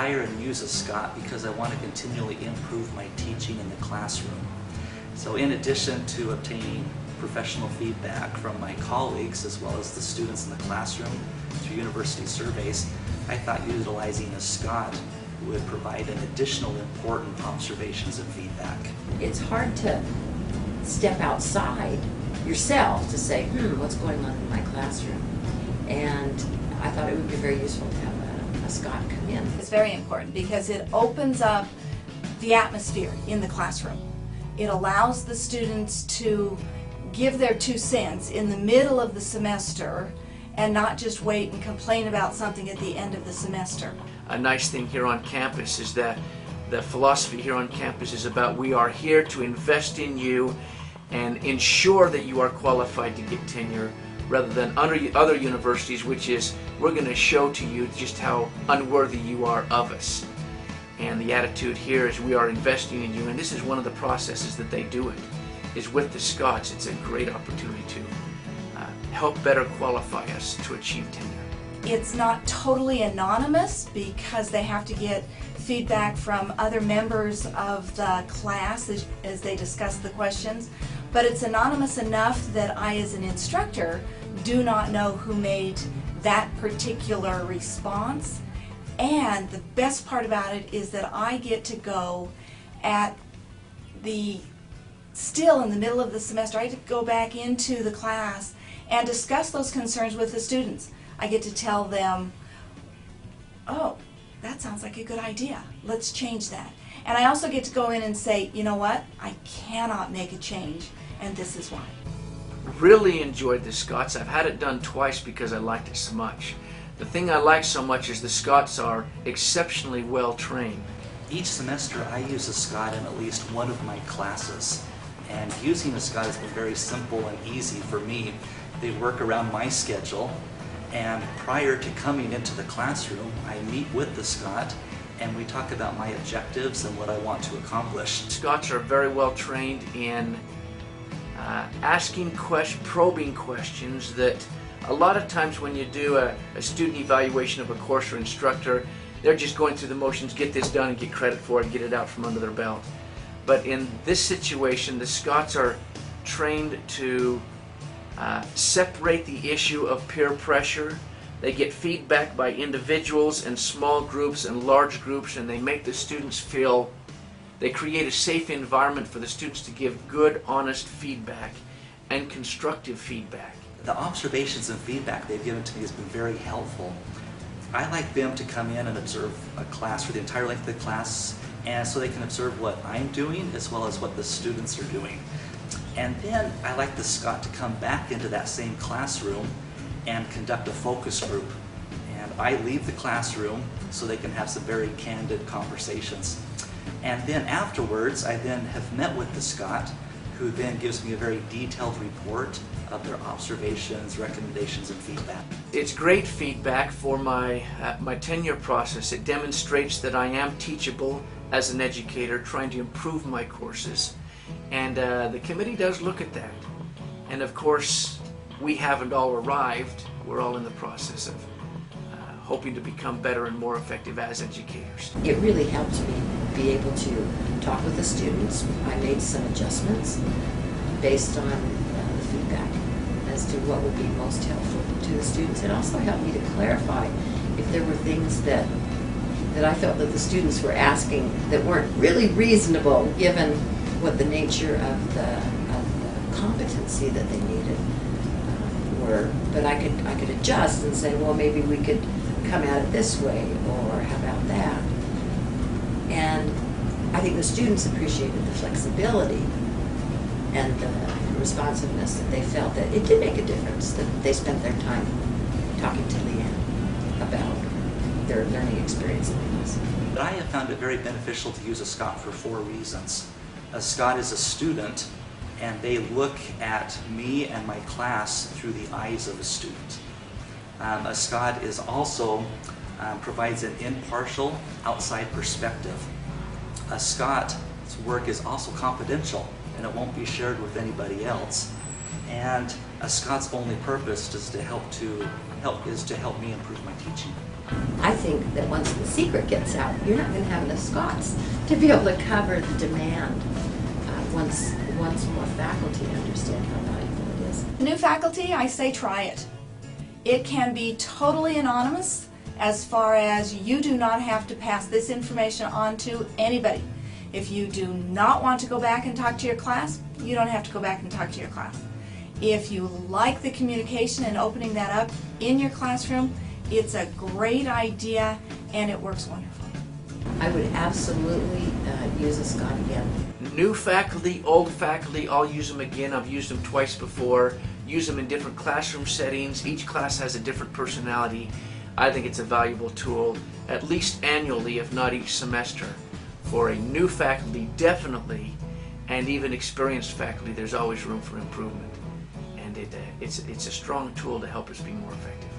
hire and use a SCOT because I want to continually improve my teaching in the classroom. So in addition to obtaining professional feedback from my colleagues as well as the students in the classroom through university surveys, I thought utilizing a SCOT would provide an additional important observations and feedback. It's hard to step outside yourself to say, what's going on in my classroom? And I thought it would be very useful to have a SCOT come in. It's very important because it opens up the atmosphere in the classroom. It allows the students to give their 2 cents in the middle of the semester and not just wait and complain about something at the end of the semester. A nice thing here on campus is that the philosophy here on campus is about we are here to invest in you and ensure that you are qualified to get tenure, rather than other universities, which is we're going to show to you just how unworthy you are of us. And the attitude here is we are investing in you, and this is one of the processes that they do it, is with the SCOTs. It's a great opportunity to help better qualify us to achieve tenure. It's not totally anonymous because they have to get feedback from other members of the class as they discuss the questions, but it's anonymous enough that I, as an instructor, do not know who made that particular response. And the best part about it is that I get to go still in the middle of the semester, I get to go back into the class and discuss those concerns with the students. I get to tell them, oh, that sounds like a good idea. Let's change that. And I also get to go in and say, you know what? I cannot make a change, and this is why. Really enjoyed the SCOTs. I've had it done twice because I liked it so much. The thing I like so much is the SCOTs are exceptionally well trained. Each semester I use a SCOT in at least one of my classes, and using a SCOT has been very simple and easy for me. They work around my schedule, and prior to coming into the classroom I meet with the SCOT and we talk about my objectives and what I want to accomplish. SCOTs are very well trained in asking probing questions that a lot of times when you do a student evaluation of a course or instructor, they're just going through the motions, get this done and get credit for it and get it out from under their belt. But in this situation, the SCOTs are trained to separate the issue of peer pressure. They get feedback by individuals and small groups and large groups, and they make the students feel, they create a safe environment for the students to give good, honest feedback and constructive feedback. The observations and feedback they've given to me has been very helpful. I like them to come in and observe a class for the entire length of the class, and so they can observe what I'm doing as well as what the students are doing. And then I like the SCOT to come back into that same classroom and conduct a focus group. And I leave the classroom so they can have some very candid conversations. And then afterwards, I then have met with the SCOT, who then gives me a very detailed report of their observations, recommendations, and feedback. It's great feedback for my tenure process. It demonstrates that I am teachable as an educator, trying to improve my courses. And the committee does look at that. And of course, we haven't all arrived. We're all in the process of hoping to become better and more effective as educators. It really helped me be able to talk with the students. I made some adjustments based on the feedback as to what would be most helpful to the students. It also helped me to clarify if there were things that I felt that the students were asking that weren't really reasonable given what the nature of the competency that they needed were. But I could adjust and say, well, maybe we could come at it this way, or how about that? And I think the students appreciated the flexibility and the responsiveness that they felt that it did make a difference, that they spent their time talking to Leanne about their learning experience in class. But I have found it very beneficial to use a SCOT for 4 reasons. A SCOT is a student, and they look at me and my class through the eyes of a student. A SCOT is also provides an impartial, outside perspective. A SCOT's work is also confidential, and it won't be shared with anybody else. And SCOT's only purpose is to help me improve my teaching. I think that once the secret gets out, you're not going to have enough Scots to be able to cover the demand once more faculty understand how valuable it is. New faculty, I say try it. It can be totally anonymous as far as you do not have to pass this information on to anybody. If you do not want to go back and talk to your class, you don't have to go back and talk to your class. If you like the communication and opening that up in your classroom, it's a great idea and it works wonderful. I would absolutely use a SCOT again. New faculty, old faculty, I'll use them again. I've used them twice before. Use them in different classroom settings. Each class has a different personality. I think it's a valuable tool, at least annually, if not each semester. For a new faculty, definitely, and even experienced faculty, there's always room for improvement. And it's a strong tool to help us be more effective.